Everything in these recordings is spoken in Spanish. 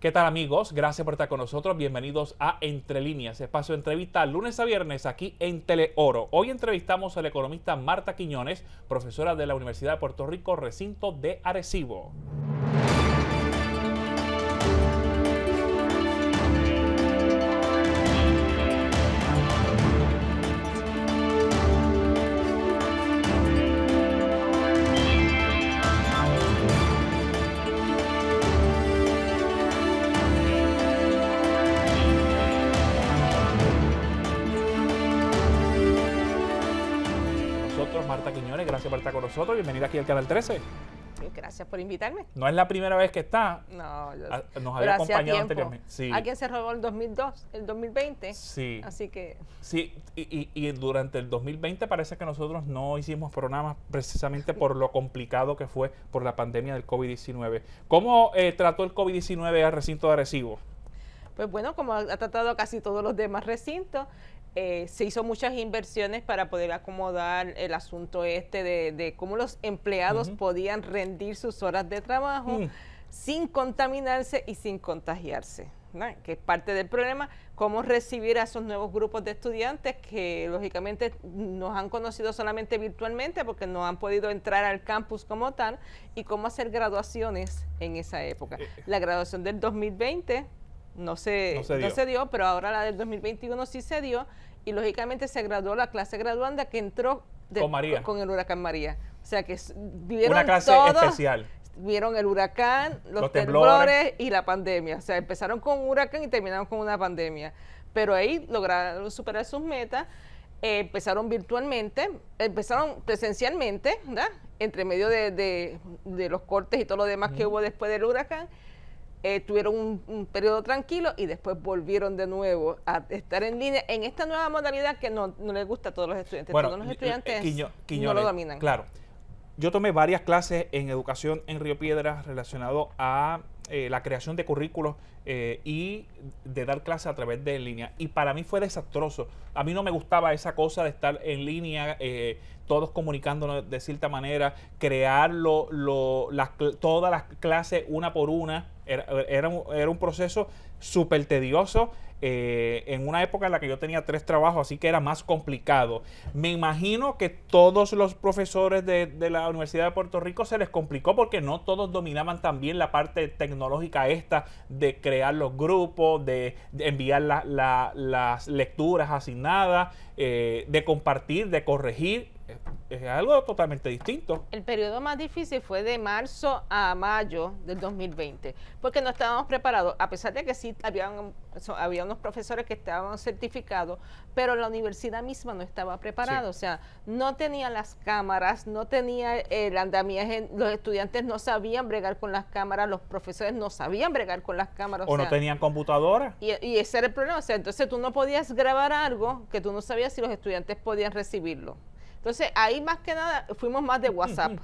¿Qué tal, amigos? Gracias por estar con nosotros. Bienvenidos a Entre Líneas, espacio de entrevista lunes a viernes aquí en Teleoro. Hoy entrevistamos a la economista Marta Quiñones, profesora de la Universidad de Puerto Rico, recinto de Arecibo. Marta Quiñones, gracias por estar con nosotros. Bienvenida aquí al Canal 13. Gracias por invitarme. No es la primera vez que está. No, nos había acompañado anteriormente. Sí. ¿A quién se robó el 2020? Sí. Así que... Sí, y durante el 2020 parece que nosotros no hicimos programas precisamente por lo complicado que fue por la pandemia del COVID-19. ¿Cómo trató el COVID-19 al recinto de Arecibo? Pues bueno, como ha tratado casi todos los demás recintos, se hizo muchas inversiones para poder acomodar el asunto de cómo los empleados podían rendir sus horas de trabajo sin contaminarse y sin contagiarse, ¿no? Que es parte del problema, cómo recibir a esos nuevos grupos de estudiantes que lógicamente nos han conocido solamente virtualmente porque no han podido entrar al campus como tal, y cómo hacer graduaciones en esa época. La graduación del 2020 no se dio, pero ahora la del 2021 sí se dio, y lógicamente se graduó la clase graduanda que entró con el huracán María. O sea que vivieron una clase especial. Vieron el huracán, los temblores y la pandemia. O sea, empezaron con un huracán y terminaron con una pandemia. Pero ahí lograron superar sus metas. Empezaron virtualmente, empezaron presencialmente, ¿verdad? Entre medio de los cortes y todo lo demás que hubo después del huracán. Tuvieron un periodo tranquilo y después volvieron de nuevo a estar en línea en esta nueva modalidad que no les gusta a todos los estudiantes. Bueno, todos los estudiantes Quiñones, no lo dominan. Claro. Yo tomé varias clases en educación en Río Piedras relacionado a la creación de currículos y de dar clases a través de en línea. Y para mí fue desastroso. A mí no me gustaba esa cosa de estar en línea, todos comunicándonos de cierta manera, crear todas las clases una por una. Era un proceso súper tedioso en una época en la que yo tenía 3 trabajos, así que era más complicado. Me imagino que todos los profesores de la Universidad de Puerto Rico se les complicó porque no todos dominaban también la parte tecnológica esta de crear los grupos, de enviar las lecturas asignadas, de compartir, de corregir. Es algo totalmente distinto. El periodo más difícil fue de marzo a mayo del 2020, porque no estábamos preparados, a pesar de que sí había unos profesores que estaban certificados, pero la universidad misma no estaba preparada, sí. O sea, no tenía las cámaras, no tenía el andamiaje, los estudiantes no sabían bregar con las cámaras, los profesores no sabían bregar con las cámaras. O no tenían computadora. Y ese era el problema, o sea, entonces tú no podías grabar algo que tú no sabías si los estudiantes podían recibirlo. Entonces, ahí más que nada fuimos más de WhatsApp.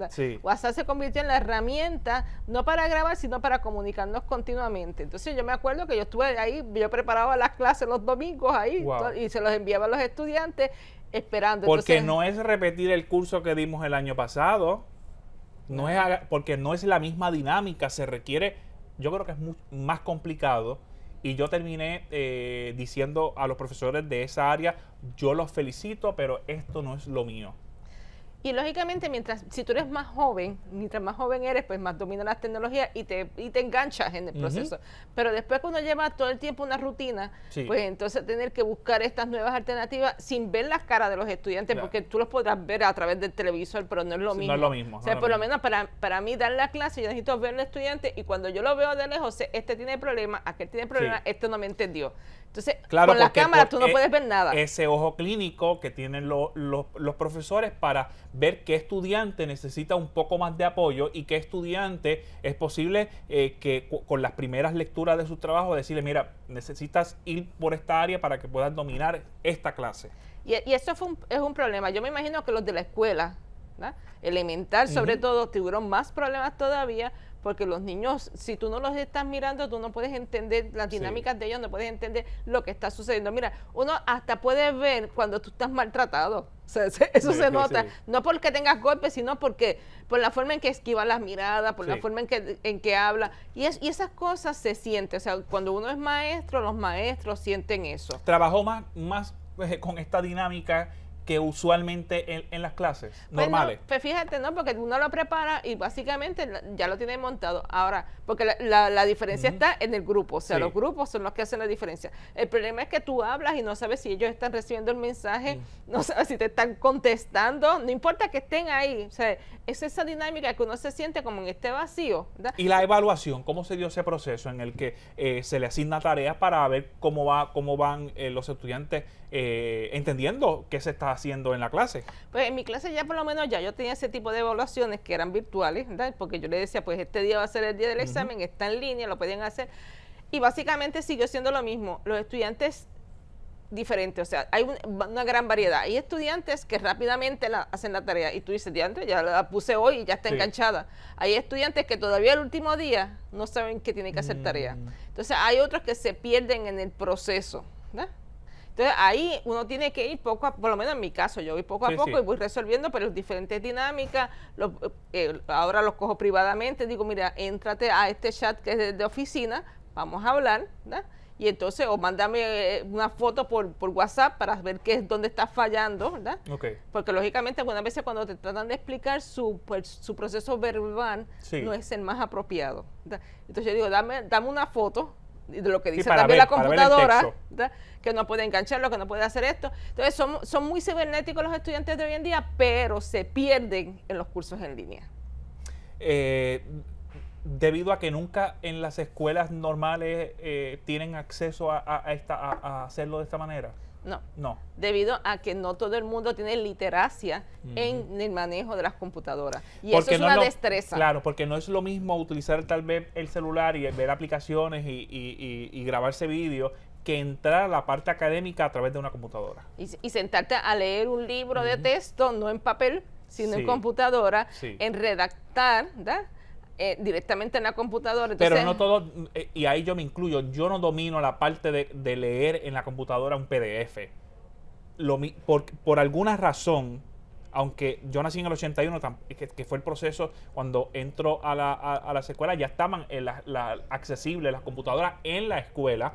Sí. WhatsApp se convirtió en la herramienta, no para grabar, sino para comunicarnos continuamente. Entonces, yo me acuerdo que yo estuve ahí, yo preparaba las clases los domingos ahí, y se los enviaba a los estudiantes esperando. Porque no es repetir el curso que dimos el año pasado, porque no es la misma dinámica, se requiere, yo creo que es más complicado. Y yo terminé diciendo a los profesores de esa área, yo los felicito, pero esto no es lo mío. Y lógicamente, si tú eres más joven, mientras más joven eres, pues más dominas las tecnologías y te enganchas en el proceso. Pero después, cuando llevas todo el tiempo una rutina, pues entonces tener que buscar estas nuevas alternativas sin ver las caras de los estudiantes, porque tú los podrás ver a través del televisor, pero no es lo mismo. No es lo mismo. O sea, por lo menos para mí dar la clase, yo necesito ver al estudiante, y cuando yo lo veo de lejos, este tiene problemas, aquel tiene problemas, este no me entendió. Entonces, claro, con la cámara tú no puedes ver nada. Ese ojo clínico que tienen los profesores para ver qué estudiante necesita un poco más de apoyo y qué estudiante es posible que con las primeras lecturas de su trabajo decirle, mira, necesitas ir por esta área para que puedas dominar esta clase. Y eso es un problema. Yo me imagino que los de la escuela, ¿verdad?, elemental sobre todo, tuvieron más problemas todavía, porque los niños, si tú no los estás mirando, tú no puedes entender las dinámicas de ellos, no puedes entender lo que está sucediendo. Mira, uno hasta puede ver cuando tú estás maltratado. O sea, eso se nota, no porque tengas golpes, sino porque por la forma en que esquiva las miradas, por la forma en que habla, y esas cosas se sienten. O sea, cuando uno es maestro, los maestros sienten eso. ¿Trabajó más con esta dinámica que usualmente en las clases normales? Pues fíjate, ¿no? Porque uno lo prepara y básicamente ya lo tiene montado. Ahora, porque la diferencia está en el grupo, o sea, los grupos son los que hacen la diferencia. El problema es que tú hablas y no sabes si ellos están recibiendo el mensaje, no sabes si te están contestando, no importa que estén ahí. O sea, es esa dinámica que uno se siente como en este vacío, ¿verdad? Y la evaluación, ¿cómo se dio ese proceso en el que se le asigna tareas para ver cómo van los estudiantes entendiendo qué se está haciendo en la clase? Pues en mi clase ya por lo menos ya yo tenía ese tipo de evaluaciones que eran virtuales, ¿verdad? Porque yo le decía, pues este día va a ser el día del examen, está en línea, lo pueden hacer. Y básicamente siguió siendo lo mismo. Los estudiantes diferentes, o sea, hay una gran variedad. Hay estudiantes que rápidamente hacen la tarea y tú dices, diantre, ya la puse hoy y ya está enganchada. Hay estudiantes que todavía el último día no saben que tienen que hacer tarea. Entonces hay otros que se pierden en el proceso, ¿verdad? Entonces ahí uno tiene que ir por lo menos en mi caso, yo voy poco a poco y voy resolviendo, pero diferentes dinámicas, ahora los cojo privadamente, digo, mira, éntrate a este chat que es de oficina, vamos a hablar, ¿verdad? Y entonces, o mándame una foto por WhatsApp para ver dónde estás fallando, ¿verdad? Porque lógicamente algunas veces cuando te tratan de explicar su proceso verbal no es el más apropiado, ¿verdad? Entonces yo digo, dame una foto de lo que dice también la computadora, que no puede engancharlo, que no puede hacer esto. Entonces son muy cibernéticos los estudiantes de hoy en día, pero se pierden en los cursos en línea. Debido a que nunca en las escuelas normales tienen acceso a hacerlo de esta manera. No. Debido a que no todo el mundo tiene literacia en el manejo de las computadoras. Y porque eso es una destreza. Claro, porque no es lo mismo utilizar tal vez el celular y ver aplicaciones y grabarse vídeo que entrar a la parte académica a través de una computadora. Y sentarte a leer un libro de texto, no en papel, sino en computadora, en redactar, ¿verdad? Directamente en la computadora. Entonces, pero no todo, y ahí yo me incluyo, yo no domino la parte de leer en la computadora un PDF. Por alguna razón, aunque yo nací en el 81, que fue el proceso cuando entro a las escuelas, ya estaban accesibles las computadoras en la escuela,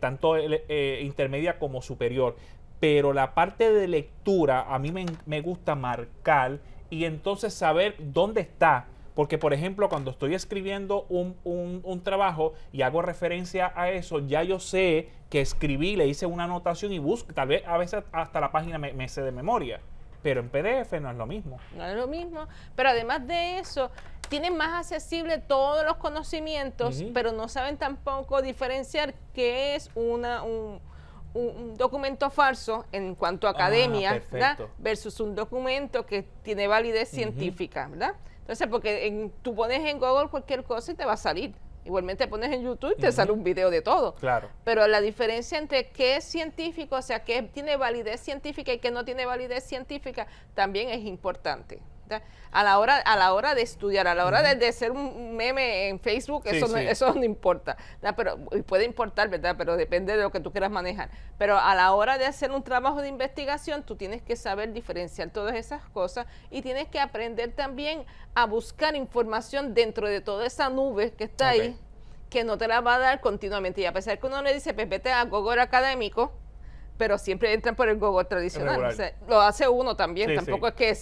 tanto intermedia como superior. Pero la parte de lectura, a mí me gusta marcar y entonces saber dónde está. Porque, por ejemplo, cuando estoy escribiendo un trabajo y hago referencia a eso, ya yo sé que escribí, le hice una anotación y busco, tal vez a veces hasta la página me sé de memoria. Pero en PDF no es lo mismo. No es lo mismo. Pero además de eso, tienen más accesible todos los conocimientos, pero no saben tampoco diferenciar qué es un documento falso en cuanto a academia, ¿verdad? Versus un documento que tiene validez científica, ¿verdad? Entonces, porque tú pones en Google cualquier cosa y te va a salir. Igualmente pones en YouTube y te sale un video de todo. Claro. Pero la diferencia entre qué es científico, o sea, qué tiene validez científica y qué no tiene validez científica, también es importante. A la hora de estudiar, a la hora de hacer un meme en Facebook, eso no importa, ¿verdad? Pero puede importar, ¿verdad? Pero depende de lo que tú quieras manejar. Pero a la hora de hacer un trabajo de investigación, tú tienes que saber diferenciar todas esas cosas y tienes que aprender también a buscar información dentro de toda esa nube que está ahí, que no te la va a dar continuamente. Y a pesar que uno le dice, pues vete a Google Académico, pero siempre entran por el Google tradicional. O sea, lo hace uno también, tampoco es que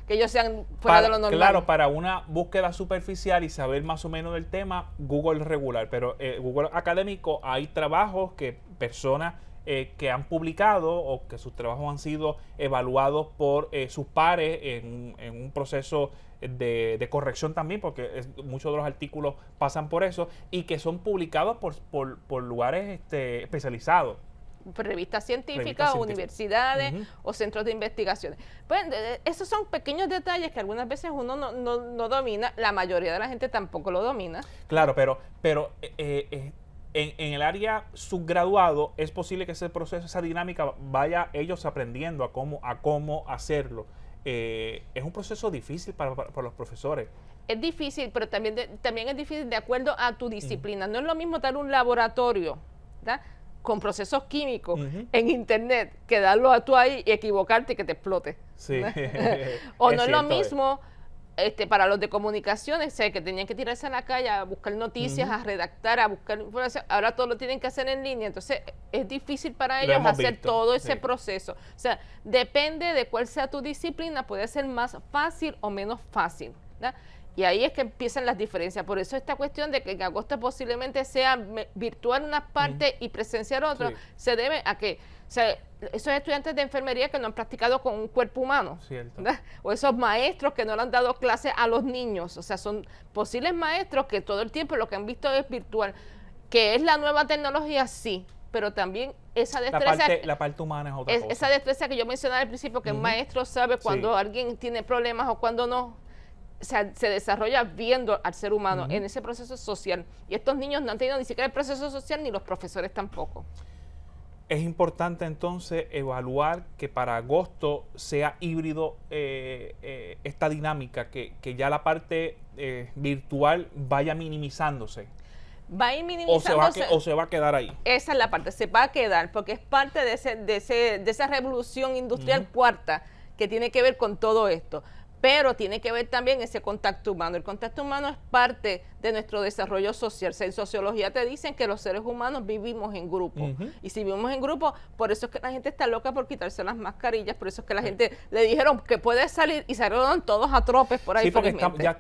ellos sean fuera de lo normal. Claro, para una búsqueda superficial y saber más o menos del tema, Google regular, pero Google Académico hay trabajos que personas que han publicado o que sus trabajos han sido evaluados por sus pares en un proceso de corrección también, porque muchos de los artículos pasan por eso, y que son publicados por lugares especializados. Revistas científicas, universidades o centros de investigaciones. Pues esos son pequeños detalles que algunas veces uno no domina, la mayoría de la gente tampoco lo domina. Claro, pero en el área subgraduado es posible que ese proceso, esa dinámica, vaya ellos aprendiendo a cómo hacerlo. Es un proceso difícil para los profesores. es difícil, pero también es difícil de acuerdo a tu disciplina. No es lo mismo dar un laboratorio, ¿verdad?, con procesos químicos en internet, que darlo a tú ahí y equivocarte y que te explote. Sí. O no es lo mismo para los de comunicaciones, sé que tenían que tirarse a la calle a buscar noticias, a redactar, a buscar información. Ahora todo lo tienen que hacer en línea, entonces es difícil para ellos hacer todo ese proceso. O sea, depende de cuál sea tu disciplina, puede ser más fácil o menos fácil, ¿verdad? Y ahí es que empiezan las diferencias. Por eso esta cuestión de que en agosto posiblemente sea virtual una parte y presencial otra, se debe a que, o sea, esos estudiantes de enfermería que no han practicado con un cuerpo humano, ¿verdad?, o esos maestros que no le han dado clases a los niños, o sea, son posibles maestros que todo el tiempo lo que han visto es virtual, que es la nueva tecnología, sí, pero también esa destreza, la parte humana es otra cosa. Esa destreza que yo mencionaba al principio, que un maestro sabe cuando alguien tiene problemas o cuando no. O sea, se desarrolla viendo al ser humano en ese proceso social. Y estos niños no han tenido ni siquiera el proceso social, ni los profesores tampoco. Es importante entonces evaluar que para agosto sea híbrido esta dinámica, que ya la parte virtual vaya minimizándose. Va a ir minimizándose. O se va a quedar ahí. Esa es la parte, se va a quedar, porque es parte de esa revolución industrial cuarta que tiene que ver con todo esto. Pero tiene que ver también ese contacto humano. El contacto humano es parte de nuestro desarrollo social. O sea, en sociología te dicen que los seres humanos vivimos en grupo. Y si vivimos en grupo, por eso es que la gente está loca por quitarse las mascarillas, por eso es que la gente le dijeron que puede salir y salieron todos a tropes por ahí. Sí, porque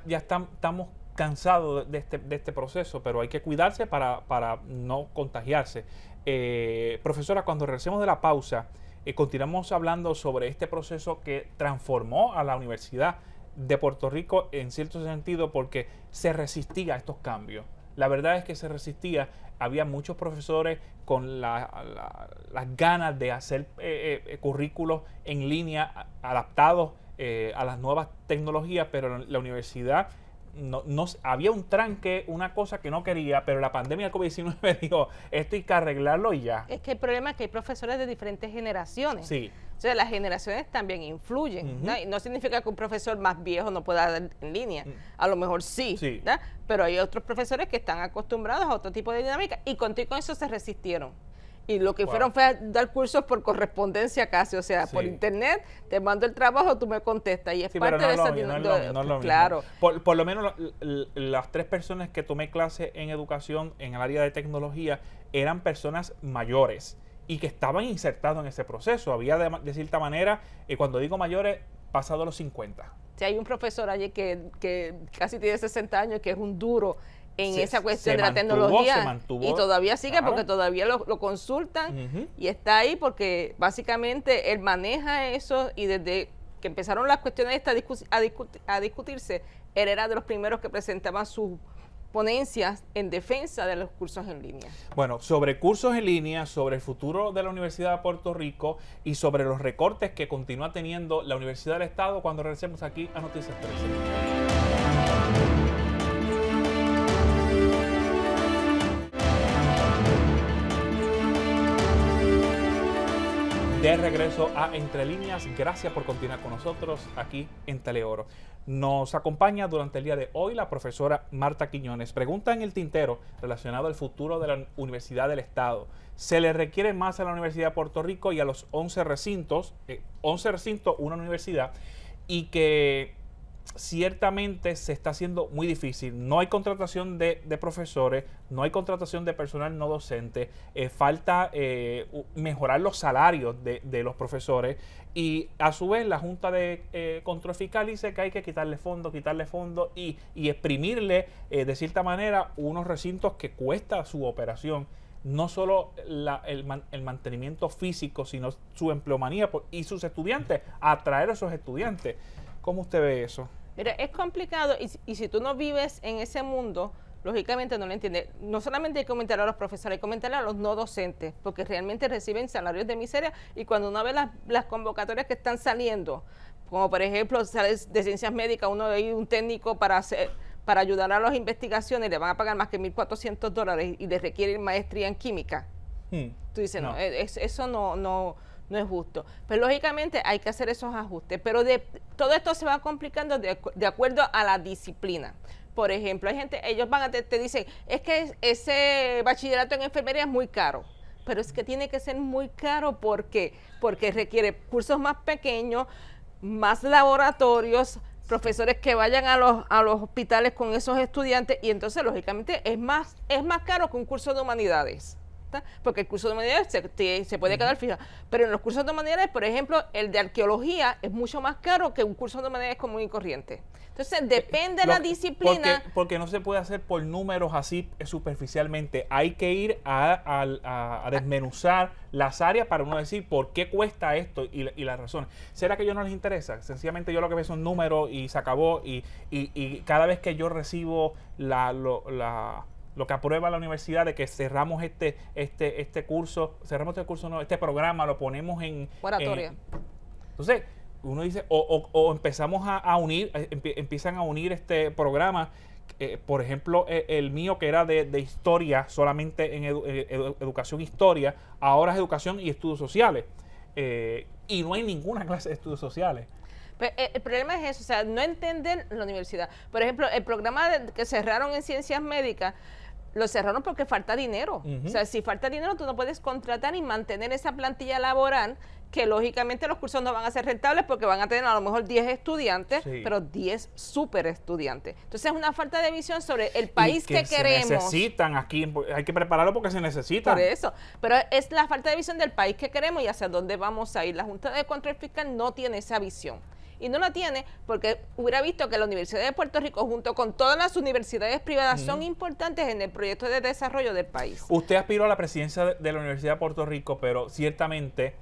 estamos cansados de este proceso, pero hay que cuidarse para no contagiarse. Profesora, cuando regresemos de la pausa, continuamos hablando sobre este proceso que transformó a la Universidad de Puerto Rico en cierto sentido, porque se resistía a estos cambios. La verdad es que se resistía. Había muchos profesores con las ganas de hacer currículos en línea adaptados a las nuevas tecnologías, pero la universidad no había un tranque, una cosa que no quería, pero la pandemia del COVID-19 dijo, esto hay que arreglarlo y ya. Es que el problema es que hay profesores de diferentes generaciones. Sí. O sea, las generaciones también influyen, ¿no? Y no significa que un profesor más viejo no pueda dar en línea. A lo mejor sí, ¿verdad? Pero hay otros profesores que están acostumbrados a otro tipo de dinámica y con eso se resistieron. Y lo que fueron fue a dar cursos por correspondencia casi, o sea, por internet, te mando el trabajo, tú me contestas. Y es parte de esa dinámica. Claro. Por lo menos las 3 personas que tomé clase en educación en el área de tecnología eran personas mayores y que estaban insertados en ese proceso. Había de cierta manera, cuando digo mayores, pasado los 50. Sí, hay un profesor allí que casi tiene 60 años, que es un duro en esa cuestión de la tecnología, y todavía sigue porque todavía lo consultan y está ahí porque básicamente él maneja eso, y desde que empezaron las cuestiones estas a discutirse, él era de los primeros que presentaban sus ponencias en defensa de los cursos en línea. Bueno, sobre cursos en línea, sobre el futuro de la Universidad de Puerto Rico y sobre los recortes que continúa teniendo la Universidad del Estado cuando regresemos aquí a Noticias 13. De regreso a Entre Líneas, gracias por continuar con nosotros aquí en Teleoro. Nos acompaña durante el día de hoy la profesora Marta Quiñones. Pregunta en el tintero relacionado al futuro de la Universidad del Estado. ¿Se le requiere más a la Universidad de Puerto Rico y a los 11 recintos, una universidad, y que ciertamente se está haciendo muy difícil? No hay contratación de profesores, no hay contratación de personal no docente, falta mejorar los salarios de los profesores, y a su vez la Junta de Control Fiscal dice que hay que quitarle fondos y exprimirle de cierta manera unos recintos que cuesta su operación. No solo el mantenimiento físico, sino su empleomanía y sus estudiantes, atraer a esos estudiantes. ¿Cómo usted ve eso? Mira, es complicado, y si tú no vives en ese mundo, lógicamente no lo entiendes. No solamente hay que comentar a los profesores, hay que comentar a los no docentes, porque realmente reciben salarios de miseria, y cuando uno ve las convocatorias que están saliendo, como por ejemplo sale de ciencias médicas, uno ve un técnico para ayudar a las investigaciones, le van a pagar más que $1,400 y le requieren maestría en química. Tú dices, no, eso no no es justo. Pero lógicamente hay que hacer esos ajustes, pero todo esto se va complicando de acuerdo a la disciplina. Por ejemplo, hay gente, ellos te dicen, es que ese bachillerato en enfermería es muy caro. Pero es que tiene que ser muy caro porque requiere cursos más pequeños, más laboratorios, profesores que vayan a los hospitales con esos estudiantes, y entonces lógicamente es más caro que un curso de humanidades. Porque el curso de humanidades se puede quedar fija, pero en los cursos de humanidades, por ejemplo, el de arqueología es mucho más caro que un curso de humanidades común y corriente. Entonces depende de la disciplina. Porque no se puede hacer por números así superficialmente. Hay que ir a desmenuzar las áreas para uno decir por qué cuesta esto y las razones. ¿Será que a ellos no les interesa? Sencillamente yo lo que veo son números y se acabó, y cada vez que yo recibo lo que aprueba la universidad de que cerramos este programa, lo ponemos en moratoria. Entonces, uno dice, o empezamos a unir, empiezan a unir este programa, por ejemplo, el mío que era de historia, solamente en educación historia, ahora es educación y estudios sociales, y no hay ninguna clase de estudios sociales. Pero el problema es eso, o sea, no entender la universidad. Por ejemplo, el programa que cerraron en ciencias médicas, lo cerraron porque falta dinero. O sea, si falta dinero, tú no puedes contratar y mantener esa plantilla laboral, que lógicamente los cursos no van a ser rentables porque van a tener a lo mejor 10 estudiantes, pero 10 súper estudiantes. Entonces es una falta de visión sobre el país que queremos. Se necesitan aquí, hay que prepararlo porque se necesitan. Por eso, pero es la falta de visión del país que queremos y hacia dónde vamos a ir. La Junta de Control Fiscal no tiene esa visión. Y no la tiene porque hubiera visto que la Universidad de Puerto Rico, junto con todas las universidades privadas, son importantes en el proyecto de desarrollo del país. Usted aspiró a la presidencia de la Universidad de Puerto Rico, pero ciertamente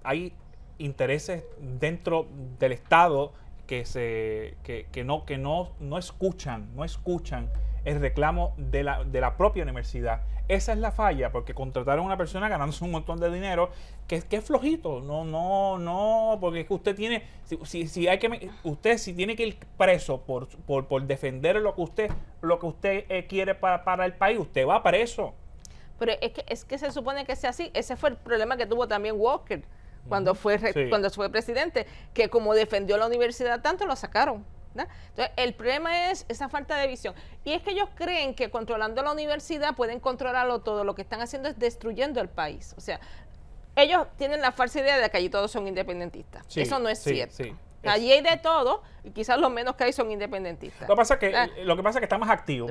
hay intereses dentro del Estado que no escuchan el reclamo de la propia universidad. Esa es la falla, porque contrataron a una persona ganándose un montón de dinero que es flojito. No, porque es que usted tiene, si tiene que ir preso por defender lo que usted quiere para el país, usted va preso. Pero es que se supone que sea así. Ese fue el problema que tuvo también Walker cuando fue presidente, que como defendió la universidad tanto, lo sacaron. ¿no? Entonces, el problema es esa falta de visión. Y es que ellos creen que controlando la universidad pueden controlarlo todo. Lo que están haciendo es destruyendo el país. O sea, ellos tienen la falsa idea de que allí todos son independentistas. Sí, eso no es cierto. Sí. Allí hay de todo y quizás los menos que hay son independentistas. Lo que pasa es que están más activos.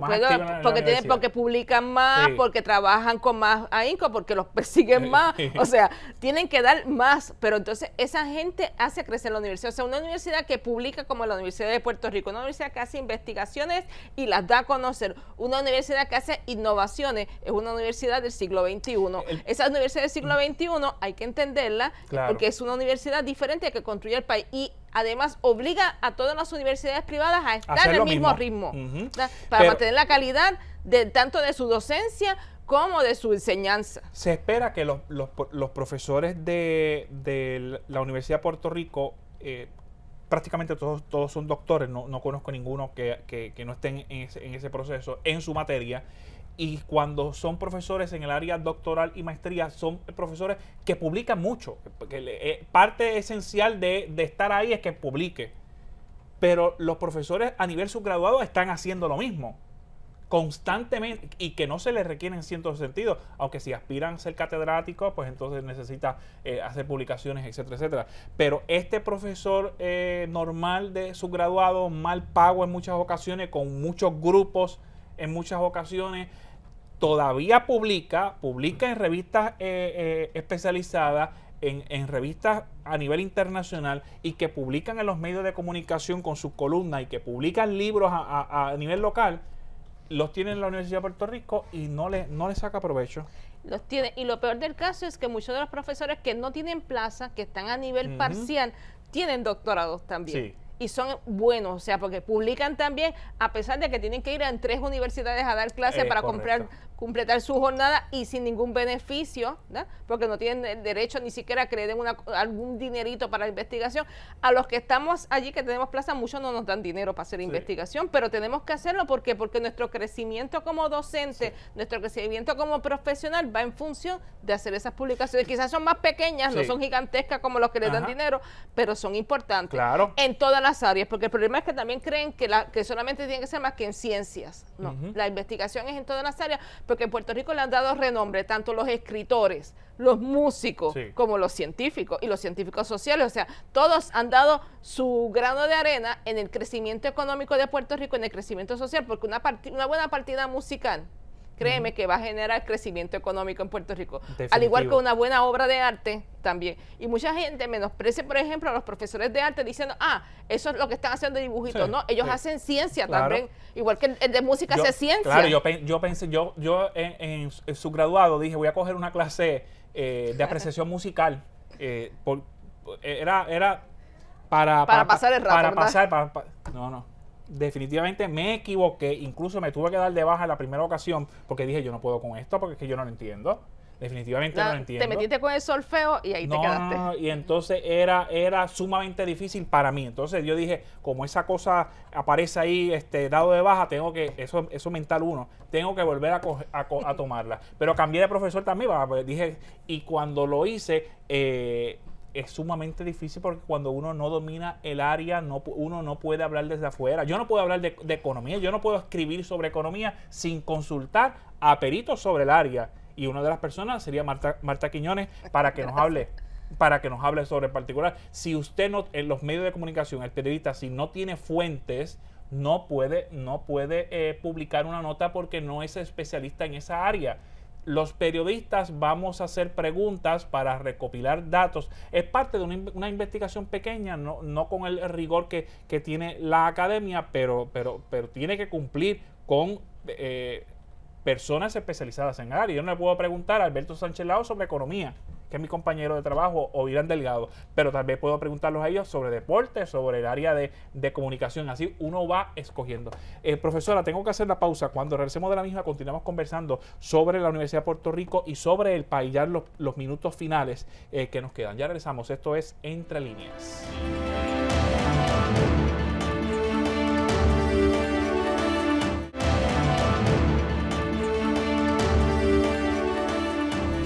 Porque publican más, porque trabajan con más ahínco, porque los persiguen más. O sea, tienen que dar más. Pero entonces esa gente hace crecer la universidad. O sea, una universidad que publica como la Universidad de Puerto Rico, una universidad que hace investigaciones y las da a conocer. Una universidad que hace innovaciones es una universidad del siglo XXI. Esa universidad del siglo XXI hay que entenderla porque es una universidad diferente que construye el país. Y además obliga a todas las universidades privadas a estar en el mismo ritmo, para mantener la calidad tanto de su docencia como de su enseñanza. Se espera que los profesores de la Universidad de Puerto Rico, prácticamente todos son doctores, no conozco ninguno que no estén en ese proceso, en su materia. Y cuando son profesores en el área doctoral y maestría, son profesores que publican mucho. Parte esencial de estar ahí es que publique. Pero los profesores a nivel subgraduado están haciendo lo mismo constantemente y que no se les requiere en cierto sentido. Aunque si aspiran a ser catedráticos, pues entonces necesita hacer publicaciones, etcétera, etcétera. Pero este profesor normal de subgraduado, mal pago en muchas ocasiones, con muchos grupos, en muchas ocasiones, todavía publica en revistas especializadas, en revistas a nivel internacional, y que publican en los medios de comunicación con sus columnas y que publican libros a nivel local, los tiene en la Universidad de Puerto Rico y no le saca provecho. Los tiene, y lo peor del caso es que muchos de los profesores que no tienen plaza, que están a nivel parcial, tienen doctorados también. Sí. y son buenos, o sea, porque publican también, a pesar de que tienen que ir en 3 universidades a dar clases para completar su jornada y sin ningún beneficio, ¿no? Porque no tienen el derecho ni siquiera a que le den algún dinerito para la investigación. A los que estamos allí, que tenemos plaza, muchos no nos dan dinero para hacer investigación, pero tenemos que hacerlo porque nuestro crecimiento como docente, nuestro crecimiento como profesional va en función de hacer esas publicaciones. Quizás son más pequeñas, no son gigantescas como los que le dan dinero, pero son importantes en todas las áreas, porque el problema es que también creen que solamente tiene que ser más que en ciencias. No, la investigación es en todas las áreas, porque en Puerto Rico le han dado renombre tanto los escritores, los músicos, como los científicos y los científicos sociales. O sea, todos han dado su grano de arena en el crecimiento económico de Puerto Rico, en el crecimiento social, porque una buena partida musical, créeme que va a generar crecimiento económico en Puerto Rico. Definitivo. Al igual que una buena obra de arte también. Y mucha gente menosprecia, por ejemplo, a los profesores de arte diciendo, eso es lo que están haciendo dibujitos. No, ellos hacen ciencia también. Igual que el de música hace ciencia. Claro, yo pensé, yo en subgraduado dije, voy a coger una clase de apreciación musical. Era para pasar el rato. No. Definitivamente me equivoqué, incluso me tuve que dar de baja la primera ocasión porque dije yo no puedo con esto porque es que yo no lo entiendo. Definitivamente no lo entiendo. Te metiste con el solfeo y ahí te quedaste. Y entonces era sumamente difícil para mí. Entonces yo dije, como esa cosa aparece ahí dado de baja, tengo que, eso mental uno, tengo que volver a tomarla. Pero cambié de profesor también, porque dije, y cuando lo hice, es sumamente difícil porque cuando uno no domina el área, uno no puede hablar desde afuera. Yo no puedo hablar de economía, yo no puedo escribir sobre economía sin consultar a peritos sobre el área. Y una de las personas sería Marta Quiñones para que nos hable sobre el particular. Si usted en los medios de comunicación, el periodista, si no tiene fuentes, no puede publicar una nota porque no es especialista en esa área. Los periodistas vamos a hacer preguntas para recopilar datos. Es parte de una investigación pequeña, no con el rigor que tiene la academia, pero tiene que cumplir con personas especializadas en el área. Yo no le puedo preguntar a Alberto Sánchez Lao sobre economía, que es mi compañero de trabajo, o Irán Delgado, pero tal vez puedo preguntarlos a ellos sobre deporte, sobre el área de comunicación. Así uno va escogiendo. Profesora, tengo que hacer la pausa. Cuando regresemos de la misma, continuamos conversando sobre la Universidad de Puerto Rico y sobre el país, ya los minutos finales que nos quedan. Ya regresamos. Esto es Entre Líneas.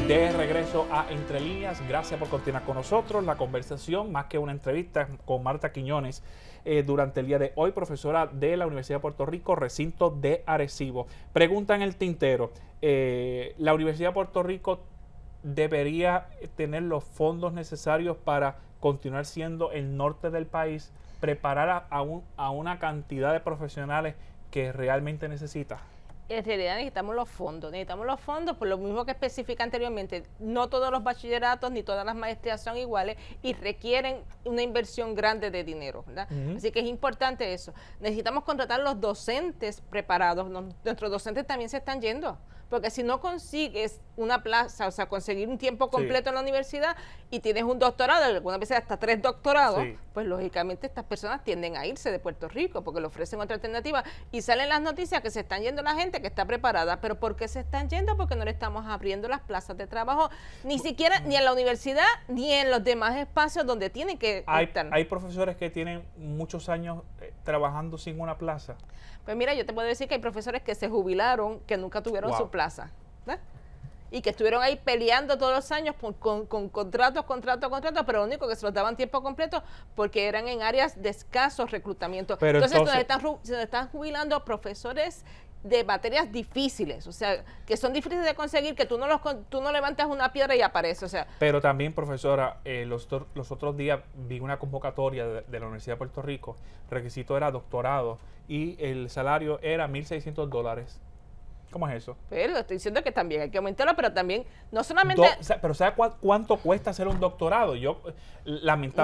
De regreso a Entre Líneas, gracias por continuar con nosotros. La conversación, más que una entrevista, con Marta Quiñones durante el día de hoy, profesora de la Universidad de Puerto Rico, recinto de Arecibo. Pregunta en el tintero, ¿la Universidad de Puerto Rico debería tener los fondos necesarios para continuar siendo el norte del país, preparar a una cantidad de profesionales que realmente necesita? En realidad necesitamos los fondos por lo mismo que especifica anteriormente. No todos los bachilleratos ni todas las maestrías son iguales y requieren una inversión grande de dinero, ¿verdad? Así que es importante eso. Necesitamos contratar los docentes preparados. Nuestros docentes también se están yendo, porque si no consigues una plaza, o sea, conseguir un tiempo completo en la universidad y tienes un doctorado, algunas veces hasta 3 doctorados, pues lógicamente estas personas tienden a irse de Puerto Rico porque le ofrecen otra alternativa y salen las noticias que se están yendo la gente que está preparada. ¿Pero por qué se están yendo? Porque no le estamos abriendo las plazas de trabajo, ni siquiera ni en la universidad ni en los demás espacios donde tienen que estar. Hay profesores que tienen muchos años trabajando sin una plaza. Pues mira, yo te puedo decir que hay profesores que se jubilaron, que nunca tuvieron su plaza, ¿verdad? Y que estuvieron ahí peleando todos los años con contratos, pero lo único que se los daban tiempo completo porque eran en áreas de escaso reclutamiento. Pero entonces se están jubilando profesores de materias difíciles, o sea, que son difíciles de conseguir, que tú no levantas una piedra y aparece, o sea. Pero también, profesora, los otros días vi una convocatoria de la Universidad de Puerto Rico, el requisito era doctorado y el salario era $1,600. ¿Cómo es eso? Pero estoy diciendo que también hay que aumentarlo, pero también, no solamente... pero ¿sabe cuánto cuesta hacer un doctorado? No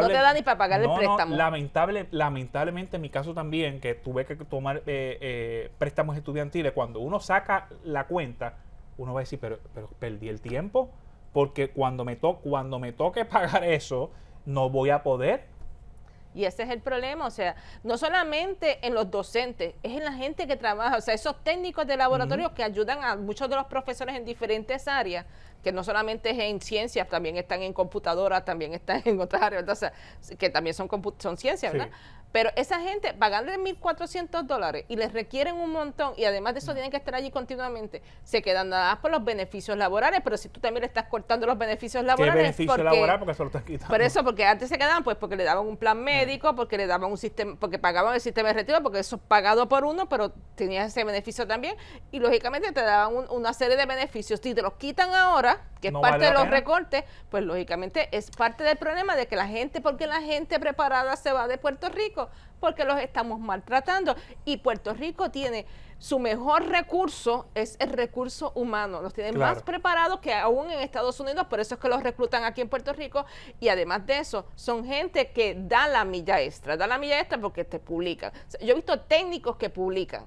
te da ni para pagar el préstamo. Lamentablemente, en mi caso también, que tuve que tomar préstamos estudiantiles, cuando uno saca la cuenta, uno va a decir, pero perdí el tiempo, porque cuando me toque pagar eso, no voy a poder. Y ese es el problema, o sea, no solamente en los docentes, es en la gente que trabaja, o sea, esos técnicos de laboratorio que ayudan a muchos de los profesores en diferentes áreas, que no solamente es en ciencias, también están en computadoras, también están en otras áreas, entonces, que también son ciencias, ¿verdad? Sí. Pero esa gente, pagarle $1,400 y les requieren un montón, y además de eso tienen que estar allí continuamente, se quedan nada más por los beneficios laborales, pero si tú también le estás cortando los beneficios laborales. ¿Qué beneficio laboral? Porque se lo estás quitando. Por eso, porque antes se quedaban, pues porque le daban un plan médico, porque le daban un sistema, porque pagaban el sistema de retiro, porque eso es pagado por uno, pero tenías ese beneficio también, y lógicamente te daban una serie de beneficios. Si te los quitan ahora, que es parte de los recortes, pues lógicamente es parte del problema de que porque la gente preparada se va de Puerto Rico, porque los estamos maltratando. Y Puerto Rico tiene su mejor recurso, es el recurso humano. Los tienen más preparados que aún en Estados Unidos, por eso es que los reclutan aquí en Puerto Rico. Y además de eso, son gente que da la milla extra porque te publican. O sea, yo he visto técnicos que publican,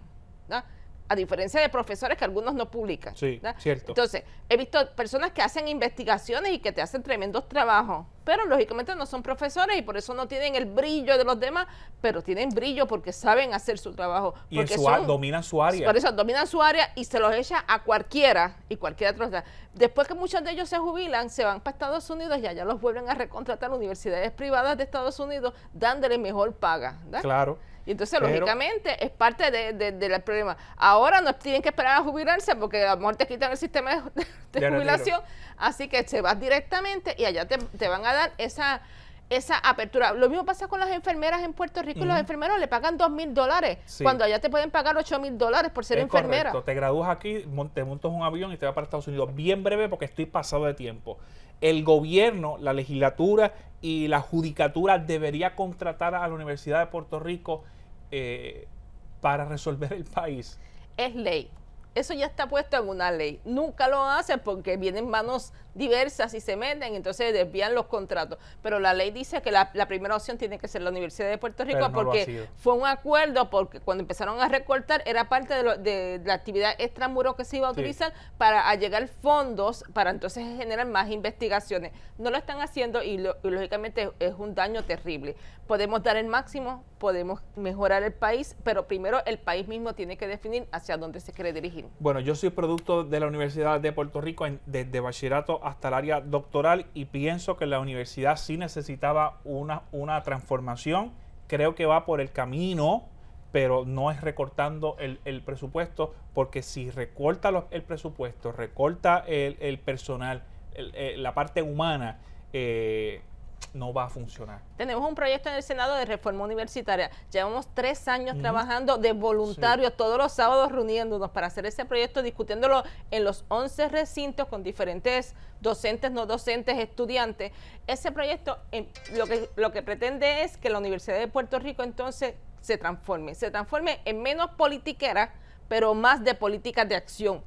¿no? A diferencia de profesores que algunos no publican. Sí, cierto. Entonces, he visto personas que hacen investigaciones y que te hacen tremendos trabajos, pero lógicamente no son profesores y por eso no tienen el brillo de los demás, pero tienen brillo porque saben hacer su trabajo. Y dominan su área. Por eso dominan su área y se los echa a cualquiera y cualquiera otro. Después que muchos de ellos se jubilan, se van para Estados Unidos y allá los vuelven a recontratar universidades privadas de Estados Unidos, dándole mejor paga, ¿verdad? Claro. Y entonces, lógicamente, es parte del problema. Ahora no tienen que esperar a jubilarse porque a lo mejor te quitan el sistema de jubilación, así que se vas directamente y allá te van a dar esa apertura. Lo mismo pasa con las enfermeras en Puerto Rico, y los enfermeros le pagan $2,000, cuando allá te pueden pagar $8,000 por ser enfermera. Correcto. Te gradúas aquí, te montas un avión y te vas para Estados Unidos. Bien breve porque estoy pasado de tiempo. El gobierno, la legislatura y la judicatura debería contratar a la Universidad de Puerto Rico para resolver el país. Es ley. Eso ya está puesto en una ley. Nunca lo hacen porque vienen manos diversas y se meten, entonces desvían los contratos. Pero la ley dice que la primera opción tiene que ser la Universidad de Puerto Rico, porque fue un acuerdo, porque cuando empezaron a recortar era parte de la actividad extramuro que se iba a utilizar para allegar fondos para entonces generar más investigaciones. No lo están haciendo y lógicamente es un daño terrible. Podemos dar el máximo, podemos mejorar el país, pero primero el país mismo tiene que definir hacia dónde se quiere dirigir. Bueno, yo soy producto de la Universidad de Puerto Rico desde bachillerato hasta el área doctoral y pienso que la universidad sí necesitaba una transformación. Creo que va por el camino, pero no es recortando el presupuesto, porque si recorta el presupuesto, recorta el personal, la parte humana, no va a funcionar. Tenemos un proyecto en el Senado de reforma universitaria. Llevamos 3 años trabajando de voluntarios, todos los sábados reuniéndonos para hacer ese proyecto, discutiéndolo en los 11 recintos con diferentes docentes, no docentes, estudiantes. Ese proyecto lo que pretende es que la Universidad de Puerto Rico entonces se transforme en menos politiquera, pero más de políticas de acción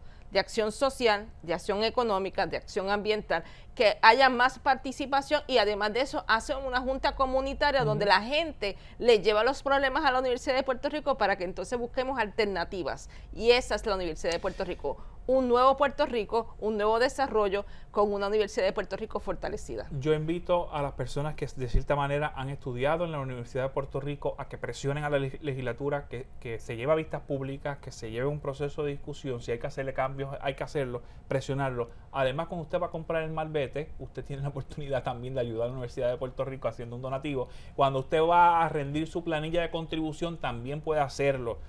social, de acción económica, de acción ambiental, que haya más participación y además de eso hace una junta comunitaria donde la gente le lleva los problemas a la Universidad de Puerto Rico para que entonces busquemos alternativas. Y esa es la Universidad de Puerto Rico. Un nuevo Puerto Rico, un nuevo desarrollo con una Universidad de Puerto Rico fortalecida. Yo invito a las personas que de cierta manera han estudiado en la Universidad de Puerto Rico a que presionen a la legislatura, que se lleve a vistas públicas, que se lleve un proceso de discusión. Si hay que hacerle cambios, hay que hacerlo, presionarlo. Además, cuando usted va a comprar el malvete, usted tiene la oportunidad también de ayudar a la Universidad de Puerto Rico haciendo un donativo. Cuando usted va a rendir su planilla de contribución, también puede hacerlo.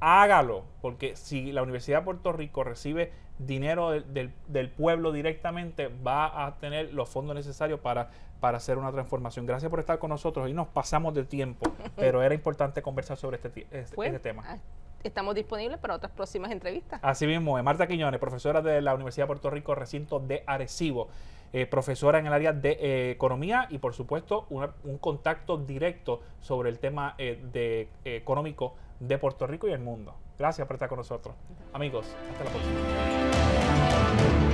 Hágalo, porque si la Universidad de Puerto Rico recibe dinero del pueblo directamente, va a tener los fondos necesarios para hacer una transformación. Gracias por estar con nosotros. Hoy nos pasamos del tiempo, pero era importante conversar sobre este tema. Estamos disponibles para otras próximas entrevistas. Así mismo, Marta Quiñones, profesora de la Universidad de Puerto Rico, recinto de Arecibo, profesora en el área de economía y, por supuesto, un contacto directo sobre el tema económico de Puerto Rico y el mundo. Gracias por estar con nosotros. Amigos, hasta la próxima.